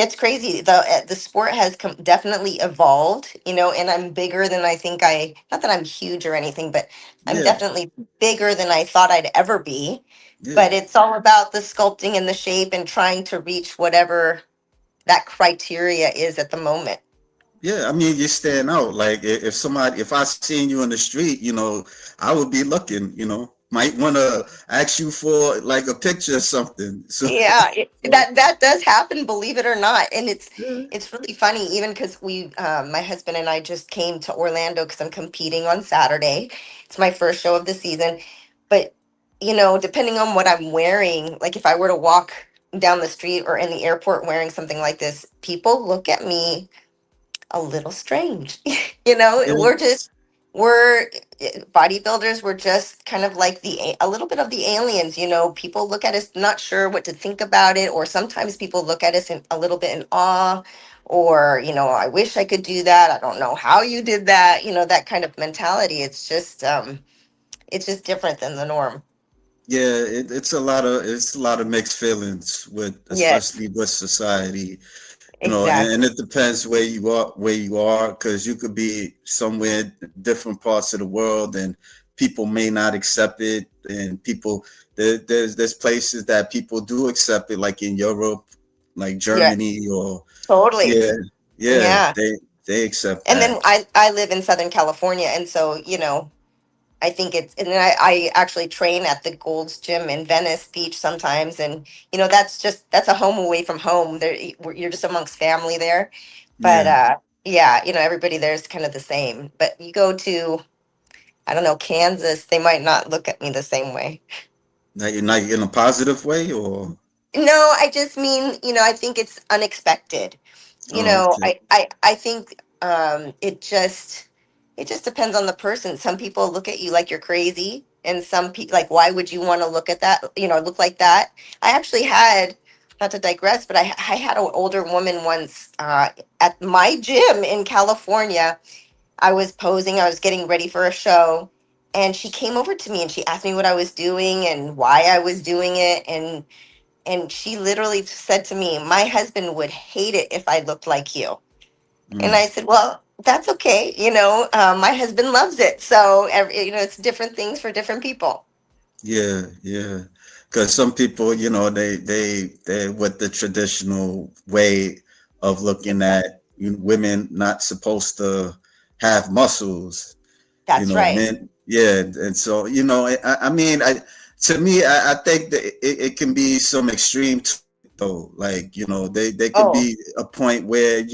It's crazy. The sport has definitely evolved, and I'm bigger than I think not that I'm huge or anything, but I'm Yeah, definitely bigger than I thought I'd ever be. But yeah, it's all about the sculpting and the shape and trying to reach whatever that criteria is at the moment. yeah. I mean, you stand out. Like if somebody, if I seen you in the street, I would be looking. Might want to ask you for like a picture or something. So, Yeah, so, that does happen, believe it or not, and it's yeah, it's really funny, even because my husband and I just came to Orlando because I'm competing on Saturday. It's my first show of the season, but depending on what I'm wearing, like if I were to walk down the street or in the airport wearing something like this, people look at me a little strange. yeah, We're bodybuilders. We're just kind of like a little bit of the aliens. People look at us not sure what to think about it, or sometimes people look at us in a little bit in awe, or I wish I could do that. I don't know how you did that. That kind of mentality. It's just different than the norm. yeah. It's a lot of mixed feelings with, Yes, especially with society. And exactly. it depends where you are, because you could be somewhere in different parts of the world, and people may not accept it, and there's places that people do accept it, like in Europe, like Yeah, Germany, or totally. yeah, yeah, Yeah. they accept And then that. I live in Southern California, and so I think and then I actually train at the Gold's Gym in Venice Beach sometimes, and that's a home away from home. There, you're just amongst family there, but Yeah. yeah, everybody there's kind of the same. But you go to, I don't know, Kansas, they might not look at me the same way. Not in a positive way, or No, I just mean, I think it's unexpected. oh, okay. I think it just depends on the person. Some people look at you like you're crazy, and some people like, why would you want to look at that, look like that? I actually had, not to digress, but I had an older woman once at my gym in California. I was posing, I was getting ready for a show, and she came over to me and she asked me what I was doing and why I was doing it, and she literally said to me, "My husband would hate it if I looked like you." And Mm. I said, "Well, that's okay. My husband loves it. So, it's different things for different people." Yeah, yeah. Because some people, they with the traditional way of looking Exactly. at women not supposed to have muscles. That's right. Men, yeah, and so I mean, to me, I think that it can be some extreme to it, though. Like they could Oh, be a point where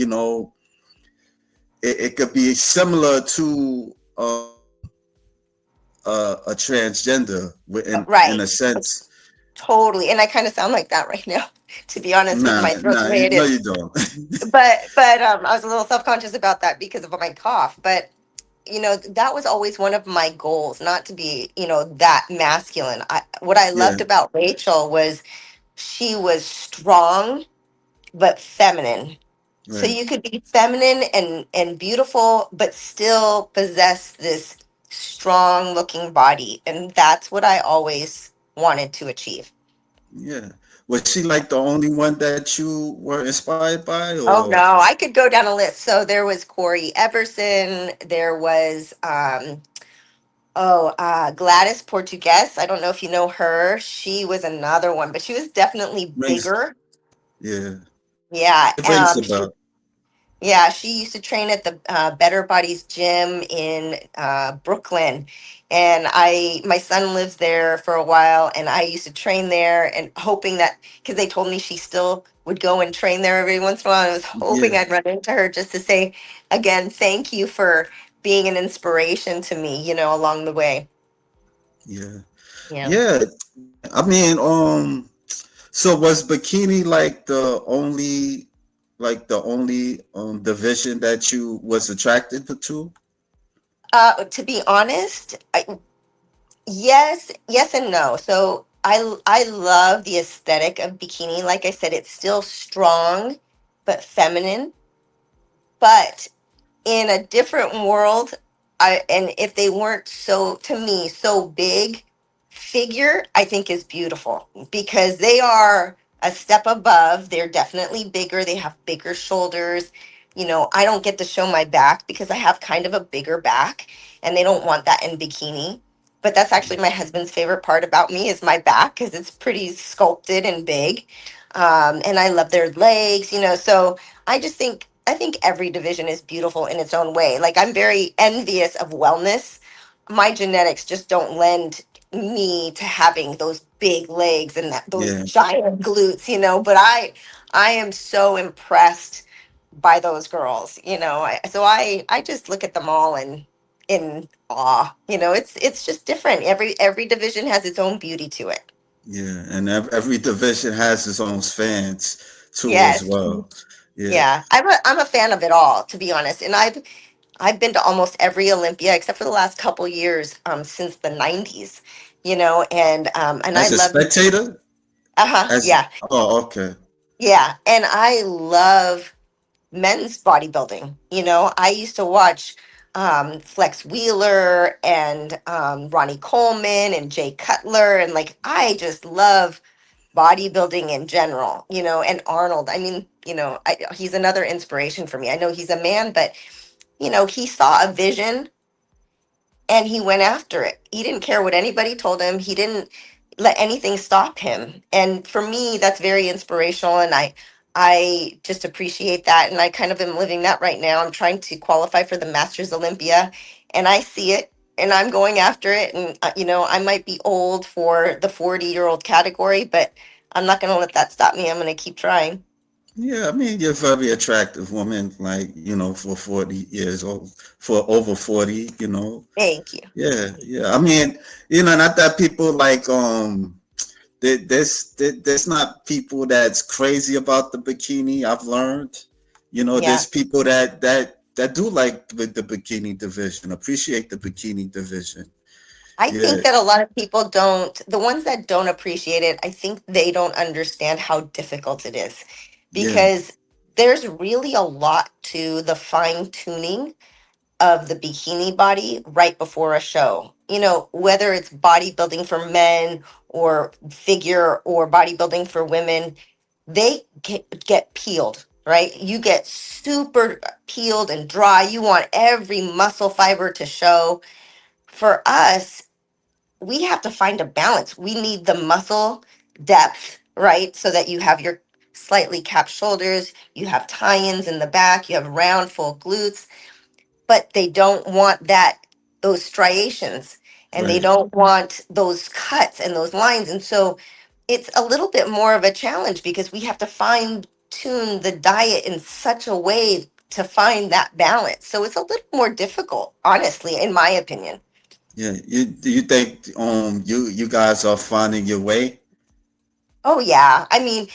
it could be similar to a transgender in right. a sense. Totally. And I kind of sound like that right now, to be honest, with Nah, my throat the nah, way it no, is. you don't. But I was a little self-conscious about that because of my cough. But that was always one of my goals, not to be, that masculine. What I Yeah, loved about Rachel was she was strong but feminine. So right. you could be feminine and beautiful, but still possess this strong looking body, and that's what I always wanted to achieve. Yeah. Was she like the only one that you were inspired by, Oh or? no, I could go down a list. So there was Corey Everson. There was Gladys Portugues. I don't know if you know her. She was another one, but she was definitely Rings? bigger. Yeah, Yeah. it rings about. Yeah, she used to train at the Better Bodies gym in Brooklyn, and my son lives there for a while, and I used to train there, and hoping that because they told me she still would go and train there every once in a while. I was hoping Yeah, I'd run into her just to say again, thank you for being an inspiration to me, along the way. yeah, Yeah. yeah. I mean, so was bikini like the only division that you was attracted to? To be honest, yes, yes and no. So I love the aesthetic of bikini. Like I said, it's still strong but feminine. But in a different world, and if they weren't so, to me, so big, figure I think is beautiful because they are. a step above. They're definitely bigger. They have bigger shoulders. You know, I don't get to show my back because I have kind of a bigger back, and they don't want that in bikini. But that's actually my husband's favorite part about me is my back because it's pretty sculpted and big. And I love their legs, you know. So I think every division is beautiful in its own way. Like I'm very envious of wellness. My genetics just don't lend me to having those big legs and those Yeah, giant glutes, you know. But I am so impressed by those girls, you know. I just look at them all and in awe. You know, it's just different. Every division has its own beauty to it. yeah, and every division has its own fans too as Yes. well. Yeah, Yeah. I'm a fan of it all, to be honest. And I've been to almost every Olympia except for the last couple years since the 90s, you know, and I as a love spectator, uh-huh, as yeah. oh, okay, Yeah, and I love men's bodybuilding. You know, I used to watch Flex Wheeler and Ronnie Coleman and Jay Cutler, and like I just love bodybuilding in general. You know, and Arnold. I mean, you know, he's another inspiration for me. I know he's a man, but you know, he saw a vision and he went after it. He didn't care what anybody told him. He didn't let anything stop him. And for me, that's very inspirational and I just appreciate that and I kind of am living that right now. I'm trying to qualify for the Masters Olympia and I see it and I'm going after it and you know, I might be old for the 40-year-old category, but I'm not going to let that stop me. I'm going to keep trying. yeah. I mean, you're a very attractive woman, like for 40 years old, for over 40. Thank you. Yeah, yeah. I mean, not that people like there's not people that's crazy about the bikini. I've learned, Yeah. there's people that do like the bikini division, appreciate the bikini division. I Yeah, think that a lot of people don't, the ones that don't appreciate it, I think they don't understand how difficult it is yeah, because there's really a lot to the fine tuning of the bikini body right before a show. You know, whether it's bodybuilding for men or figure or bodybuilding for women, they get peeled, right? You get super peeled and dry. You want every muscle fiber to show. For us, we have to find a balance. We need the muscle depth, right? So that you have your slightly capped shoulders, you have tie-ins in the back, you have round full glutes, but they don't want those striations and they right. don't want those cuts and those lines. And so it's a little bit more of a challenge because we have to fine tune the diet in such a way to find that balance. So it's a little more difficult, honestly, in my opinion. Yeah, you think you guys are finding your way? Oh yeah. I mean,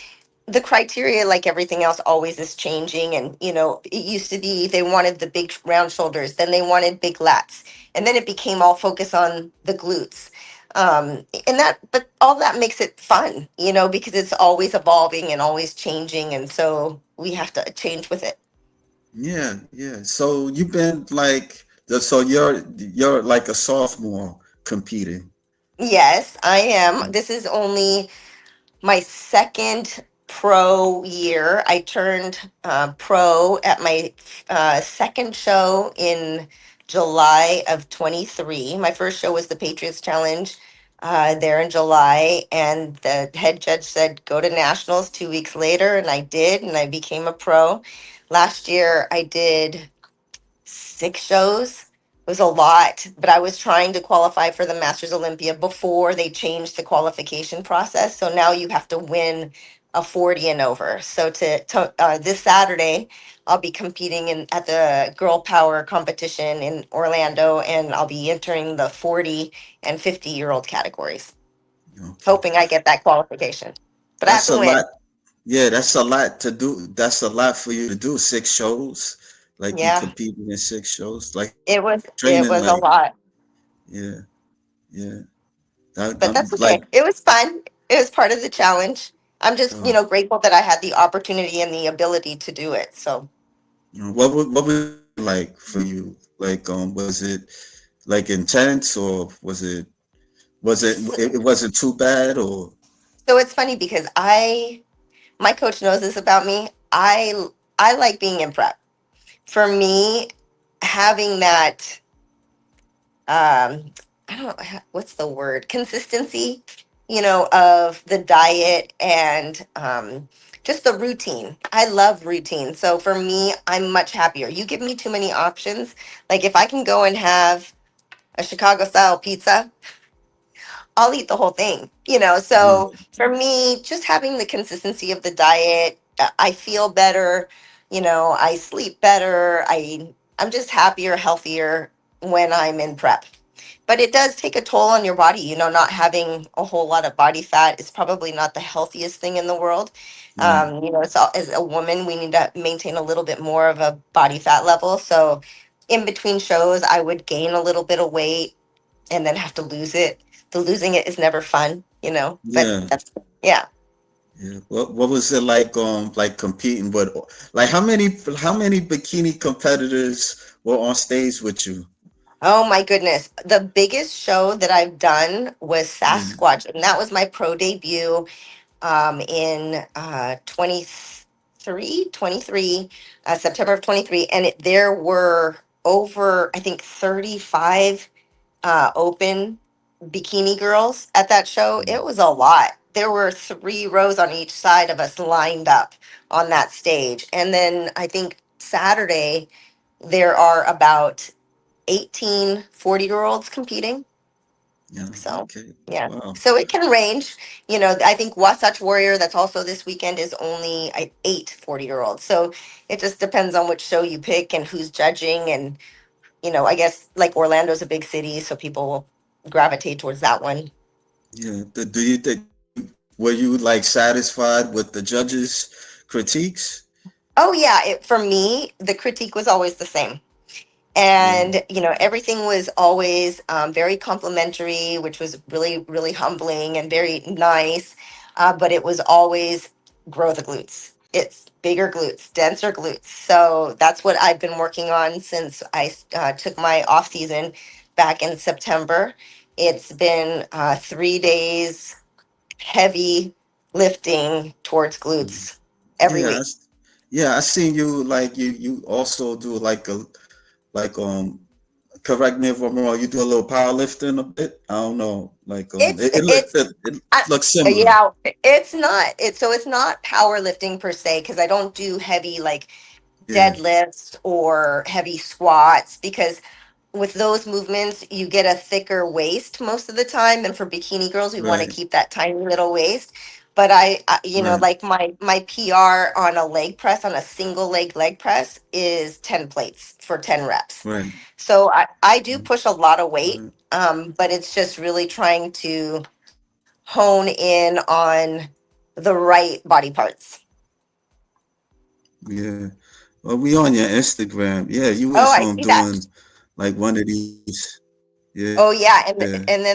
the criteria, like everything else, always is changing. And, you know, it used to be they wanted the big round shoulders, then they wanted big lats, and then it became all focus on the glutes. And but all that makes it fun, you know, because it's always evolving and always changing. And so we have to change with it. Yeah, yeah. So you've been like so you're like a sophomore competing. Yes, I am. This is only my second pro year. I turned pro at my second show in July of 23. My first show was the Patriots Challenge there in July, and the head judge said, go to nationals 2 weeks later, and I did, and I became a pro. Last year, I did 6 shows. It was a lot, but I was trying to qualify for the Masters Olympia before they changed the qualification process. So now you have to win a 40 and over. So this Saturday, I'll be competing at the Girl Power competition in Orlando, and I'll be entering the 40 and 50-year-old categories, Okay. hoping I get that qualification. But I have That's to a win. lot. Yeah, that's a lot to do. That's a lot for you to do. 6 shows. Like you Yeah, competing in 6 shows. Like it training was a like lot. yeah, yeah. But I'm that's okay. like It was fun. It was part of the challenge. I'm just, uh, grateful that I had the opportunity and the ability to do it. So, what was it like for you? Like was it like intense or was it so, it wasn't too bad or so it's funny because I my coach knows this about me. I like being in prep. For me, having that I don't what's the word, consistency, of the diet and just the routine. I love routine. So for me, I'm much happier. You give me too many options. Like if I can go and have a Chicago style pizza, I'll eat the whole thing. Yeah, So for me, just having the consistency of the diet, I feel better, I sleep better. I'm just happier, healthier when I'm in prep. But it does take a toll on your body, not having a whole lot of body fat is probably not the healthiest thing in the world. right. It's all, as a woman, we need to maintain a little bit more of a body fat level. So in between shows, I would gain a little bit of weight and then have to lose it. The losing it is never fun. But Yeah, that's, yeah. yeah. What was it like competing with, like how many bikini competitors were on stage with you? Oh my goodness. The biggest show that I've done was Yeah, Sasquatch, and that was my pro debut in 23, September of 23. And there were over, I think, 35 open bikini girls at that show. It was a lot. There were 3 rows on each side of us lined up on that stage. And then I think Saturday, there are about 18 40-year olds competing. yeah. So, Okay. yeah. Wow. So it can range. I think Wasatch Warrior, that's also this weekend, is only 8 40-year olds. So it just depends on which show you pick and who's judging. And, I guess like Orlando's a big city, so people will gravitate towards that one. Yeah. Do you think were you like satisfied with the judges' critiques? Oh, yeah. For me, the critique was always the same. Yeah. And everything was always very complimentary, which was really really humbling and very nice, but it was always grow the glutes. It's bigger glutes, denser glutes. So that's what I've been working on since I took my off season back in September. It's been 3 days heavy lifting towards glutes every Yeah. week. Yeah. I seen you like you also do like a like correct me if I'm wrong, you do a little powerlifting a bit. I don't know. Like it's it, it's it I, looks similar. yeah, it's not. It's not powerlifting per se because I don't do heavy like Yeah. deadlifts or heavy squats because with those movements you get a thicker waist most of the time, and for bikini girls we want to Right. keep that tiny little waist. But I Right. like my PR on a leg press, on a single leg press, is 10 plates for 10 reps. Right. So I do push a lot of weight, Right. but it's just really trying to hone in on the right body parts. Yeah. Well, we on your Instagram. Yeah, you Oh, was I see that. doing like one of these. Yeah. Oh yeah, and then